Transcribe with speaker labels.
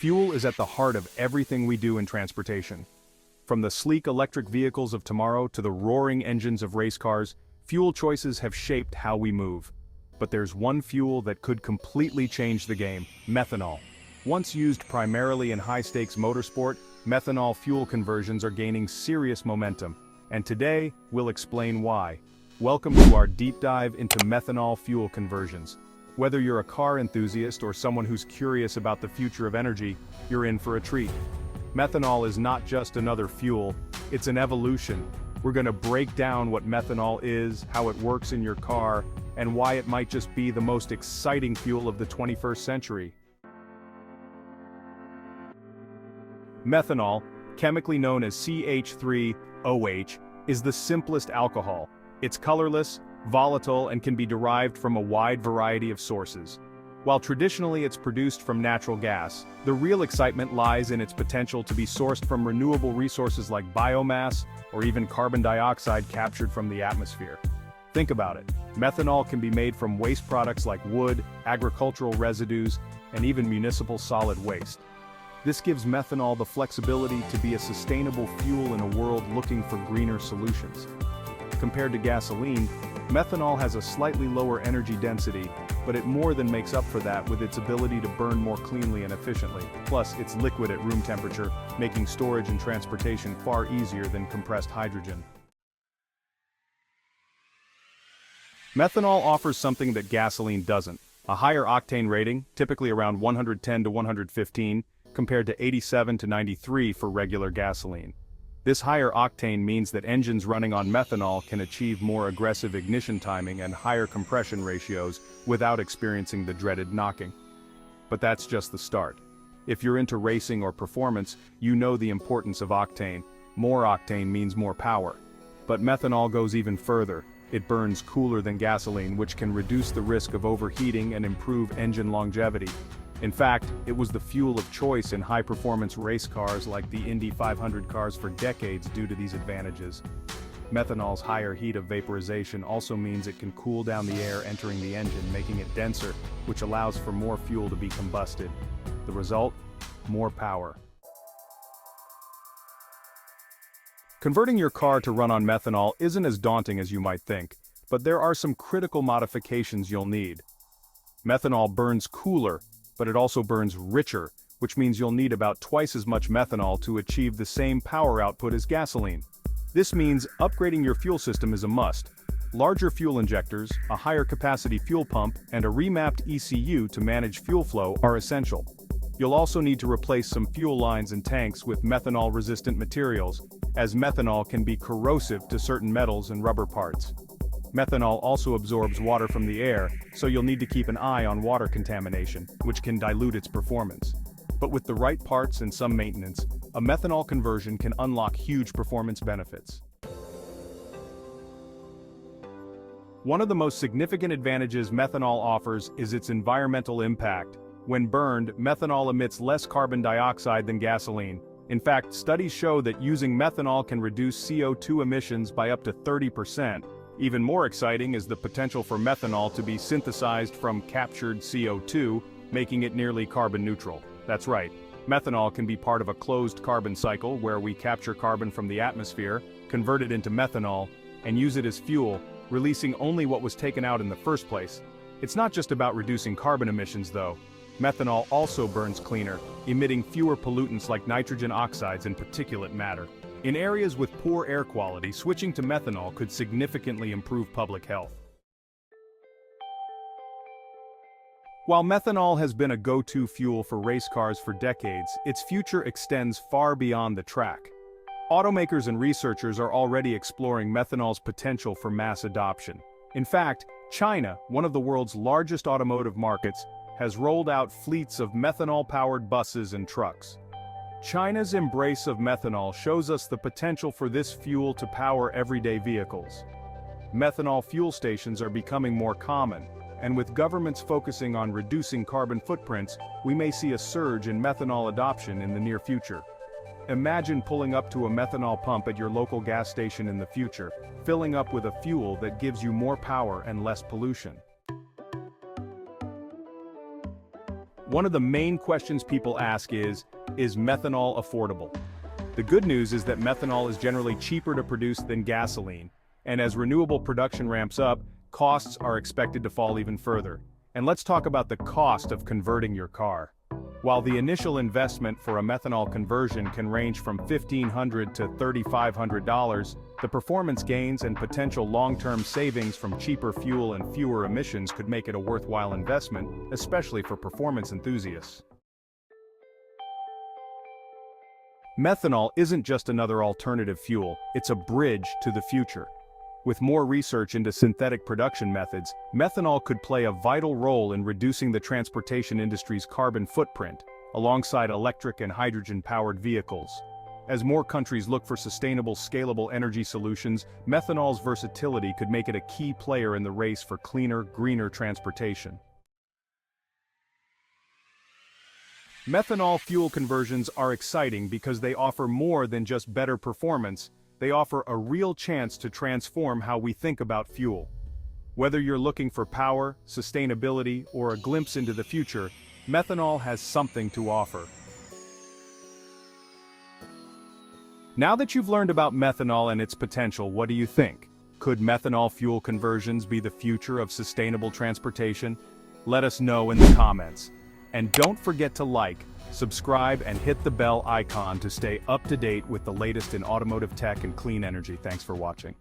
Speaker 1: Fuel is at the heart of everything we do in transportation. From the sleek electric vehicles of tomorrow to the roaring engines of race cars, fuel choices have shaped how we move. But there's one fuel that could completely change the game: methanol. Once used primarily in high-stakes motorsport, methanol fuel conversions are gaining serious momentum. And today, we'll explain why. Welcome to our deep dive into methanol fuel conversions. Whether you're a car enthusiast or someone who's curious about the future of energy, you're in for a treat. Methanol is not just another fuel, it's an evolution. We're going to break down what methanol is, how it works in your car, and why it might just be the most exciting fuel of the 21st century. Methanol, chemically known as CH3OH, is the simplest alcohol. It's colorless, volatile, and can be derived from a wide variety of sources. While traditionally it's produced from natural gas, the real excitement lies in its potential to be sourced from renewable resources like biomass or even carbon dioxide captured from the atmosphere. Think about it. Methanol can be made from waste products like wood, agricultural residues, and even municipal solid waste. This gives methanol the flexibility to be a sustainable fuel in a world looking for greener solutions. Compared to gasoline, methanol has a slightly lower energy density, but it more than makes up for that with its ability to burn more cleanly and efficiently. Plus, it's liquid at room temperature, making storage and transportation far easier than compressed hydrogen. Methanol offers something that gasoline doesn't: a higher octane rating, typically around 110 to 115, compared to 87 to 93 for regular gasoline. This higher octane means that engines running on methanol can achieve more aggressive ignition timing and higher compression ratios without experiencing the dreaded knocking. But that's just the start. If you're into racing or performance, you know the importance of octane. More octane means more power. But methanol goes even further. It burns cooler than gasoline, which can reduce the risk of overheating and improve engine longevity. In fact, it was the fuel of choice in high-performance race cars like the Indy 500 cars for decades due to these advantages. Methanol's higher heat of vaporization also means it can cool down the air entering the engine, making it denser, which allows for more fuel to be combusted. The result? More power. Converting your car to run on methanol isn't as daunting as you might think, but there are some critical modifications you'll need. Methanol burns cooler, but it also burns richer, which means you'll need about twice as much methanol to achieve the same power output as gasoline. This means upgrading your fuel system is a must. Larger fuel injectors, a higher capacity fuel pump, and a remapped ECU to manage fuel flow are essential. You'll also need to replace some fuel lines and tanks with methanol-resistant materials, as methanol can be corrosive to certain metals and rubber parts. Methanol also absorbs water from the air, so you'll need to keep an eye on water contamination, which can dilute its performance. But with the right parts and some maintenance, a methanol conversion can unlock huge performance benefits. One of the most significant advantages methanol offers is its environmental impact. When burned, methanol emits less carbon dioxide than gasoline. In fact, studies show that using methanol can reduce CO2 emissions by up to 30%. Even more exciting is the potential for methanol to be synthesized from captured CO2, making it nearly carbon neutral. That's right, methanol can be part of a closed carbon cycle where we capture carbon from the atmosphere, convert it into methanol, and use it as fuel, releasing only what was taken out in the first place. It's not just about reducing carbon emissions though. Methanol also burns cleaner, emitting fewer pollutants like nitrogen oxides and particulate matter. In areas with poor air quality, switching to methanol could significantly improve public health. While methanol has been a go-to fuel for race cars for decades, its future extends far beyond the track. Automakers and researchers are already exploring methanol's potential for mass adoption. In fact, China, one of the world's largest automotive markets, has rolled out fleets of methanol-powered buses and trucks. China's embrace of methanol shows us the potential for this fuel to power everyday vehicles. Methanol fuel stations are becoming more common, and with governments focusing on reducing carbon footprints, we may see a surge in methanol adoption in the near future. Imagine pulling up to a methanol pump at your local gas station in the future, filling up with a fuel that gives you more power and less pollution. One of the main questions people ask is methanol affordable? The good news is that methanol is generally cheaper to produce than gasoline, and as renewable production ramps up, costs are expected to fall even further. And let's talk about the cost of converting your car. While the initial investment for a methanol conversion can range from $1,500 to $3,500, the performance gains and potential long-term savings from cheaper fuel and fewer emissions could make it a worthwhile investment, especially for performance enthusiasts. Methanol isn't just another alternative fuel, it's a bridge to the future. With more research into synthetic production methods, methanol could play a vital role in reducing the transportation industry's carbon footprint, alongside electric and hydrogen-powered vehicles. As more countries look for sustainable, scalable energy solutions, methanol's versatility could make it a key player in the race for cleaner, greener transportation. Methanol fuel conversions are exciting because they offer more than just better performance. They offer a real chance to transform how we think about fuel. Whether you're looking for power, sustainability, or a glimpse into the future, methanol has something to offer. Now that you've learned about methanol and its potential, what do you think? Could methanol fuel conversions be the future of sustainable transportation? Let us know in the comments. And don't forget to like, subscribe, and hit the bell icon to stay up to date with the latest in automotive tech and clean energy. Thanks for watching.